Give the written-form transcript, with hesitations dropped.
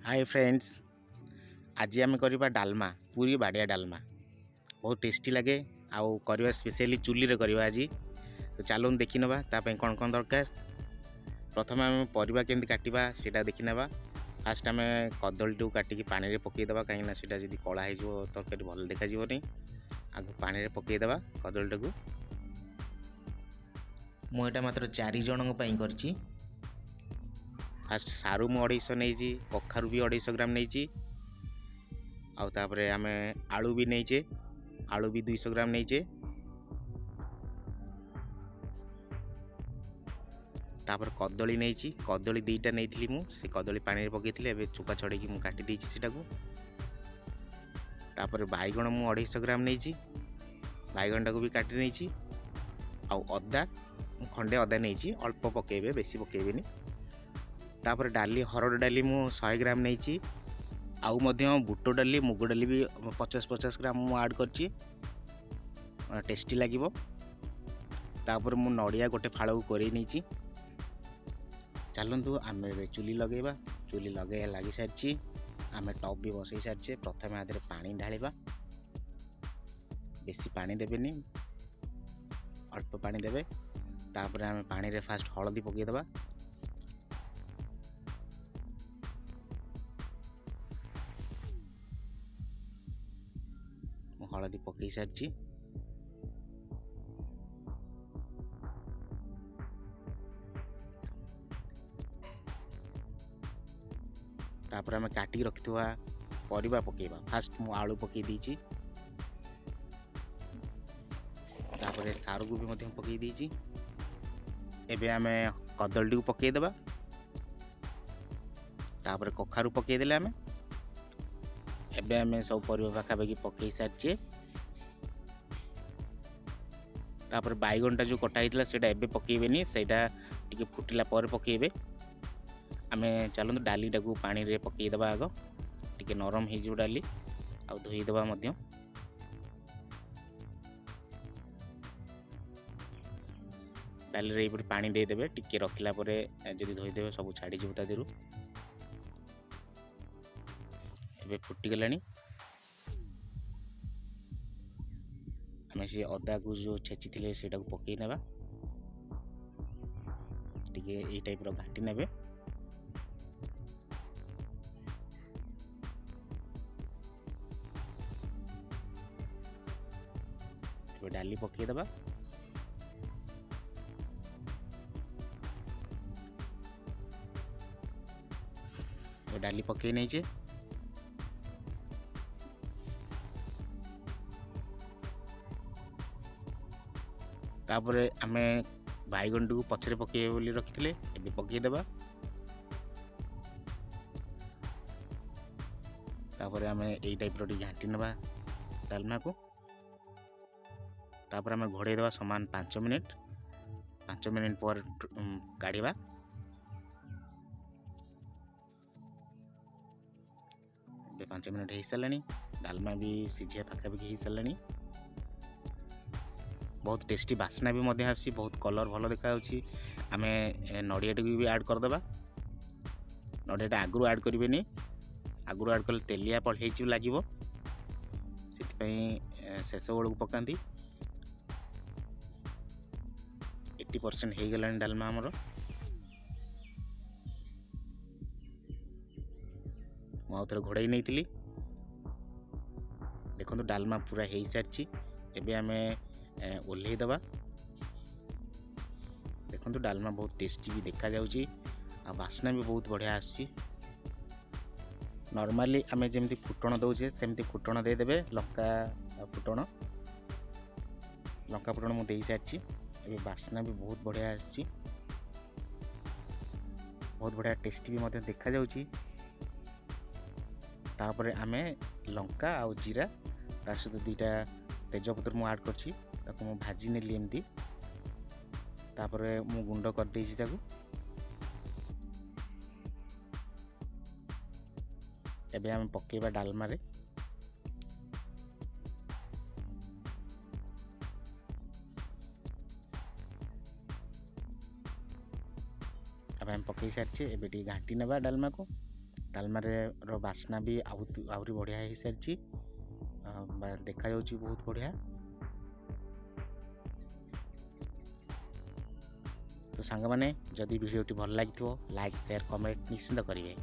Hi friends, आज आम करवा डालमा पूरी बाड़िया डालमा बहुत टेस्टी लगे आउ करवा स्पेशली चुली रे करवा आज। तो चलो देखी नवा तापे कौन कौन दरकार। प्रथम आम परिबा केमती काटिबा सेटा देखि नवा। फास्ट आम कदली टू काटिकी पानी रे पकई देबा कहीं सेटा जदी कला हो तरकारी भल देखा जीवनी। आगु पानी रे पकई देबा कदली टाकू। मु एटा मात्र 4 जनक पई करछि। फास्ट सारू मु 250 नहीं, कखारू भी 250 ग्राम नहीं। आउ आलू भी नहीं, आलू भी 200 ग्राम नहीं। तापर कदली नहीं, कदली 2टा नहीं मु से कदली पानी रे पकई एबे चोपा छड़ेकी मु काटी देछि सेटाकू। तापर बाइगण मु 250 ग्राम नहीं, बाइगण टाकू भी काटी नहीं। आउ अदा खंडे अदा नहीं, अल्प पकेबे बेसी पकेबेनी। तापर डाली हरड़ डाली मु 100 ग्राम नहीं। आउ मध्य बुट डाली मुग डाली भी 50-50 ग्राम मु ऐड करछि, टेस्टी लागिवो। तापर मु नड़िया गोटे फाड़ को कोरे नहीं। चलतु आम चुली लगेबा। चुली लगे लगी सारी आम टप भी बसई सारी। प्रथम आदि पानी ढालिबा, बेसी पानी देबेनी, अल्प पानी देबे। तापर आम पानी रे फास्ट हळदी पकई देबा। हळदी पकई सारी तापर आम काटी रखिथुआ परिबा पकेबा। फास्ट मु आलू पकई दीची, तापर सारू को भी मध्य पकई दीची। एबे आम कदली को पकई देबा। तापर कखारू पकई देले आम। एबे आम सब परिबा पाखापाखि पकई सारी। तापर बाइगणटा जो कटा होता है एबे पकेबेनी, सेटा टिके फुटिला पर पकेबे। आमे चलतु डाली टाकू पानी रे पकई देबा। आग टिके नरम हो जो डाली आ धोई देबा मध्य। डाली रे इपटे पानी दे देबे, टिके रखिला परे जदी धोई देबे सब छाड़ी जिवो ता देरु। एबे फुटी गलानी। आमे से अदा को जो छेची थिले सेटा को पकई नेबा। टिके ए टाइप रो घाटी नेबे। डाली पकई देबा। डाली पकई नहीं छे। तापरे आमे बाइगण को पछरे पकई बोली रखिथिले एबे पकई देबा। तापरे आमे एई टाइप रो घाटी नेबा डालमा को। तापर आमे घोड़े देबा समान 5 मिनिट। 5 मिनिट पर काढ़ीबा। ए 5 मिनिट हो सारानी। डालमा भी सीझे पाखापाखि हो सारानी। बहुत टेस्टी बास्ना भी मध्य आसी, बहुत कलर भल देखा। आम नड़िया टी भी ऐड करदेबा। नड़ियाटा आगु ऐड करें, आगु ऐड कले तेलिया पढ़े लगे से शेष बेलू पकाती। 80% हो गलानी डालमा आमर। मुझे घोड़ाई नहीं देखो डालमा पूरा हो सारी। एबे आमे ओल्हे दबा। देखो डालमा बहुत टेस्टी भी देखा जाउची आ बास्ना भी बहुत बढ़िया आसी। नॉर्मली आमे जेमती फुटण दउचे सेमती फुटण दे देबे। लंका फुटण मु देई सारी। एबे बास्ना भी बहुत बढ़िया आसी, बहुत बढ़िया टेस्टी भी मते देखा जाउची। तापरे आमे लंका आ जीरा ता सहित 2टा तेजपत्र मु ऐड करछि। ताको मु भाजी नेली एमती। तापरे मु गुंड कर देछि ताको। एबे आमे पकेबा डालमा रे। अब आम पकई सारी। एबे घाटी नेबा डालमा को। ଡାଲମାରେ ର ବାସ୍ନା ବି ଆହୁରି ବଢ଼ିଆ ହେଇସାରିଛି, ଦେଖାଯାଉଛି ବହୁତ ବଢ଼ିଆ। ତ ସାଙ୍ଗମାନେ, ଯଦି ଭିଡ଼ିଓଟି ଭଲ ଲାଗିଥିବ ଲାଇକ୍ ସେୟାର କମେଣ୍ଟ ନିଶ୍ଚିନ୍ତ କରିବେ।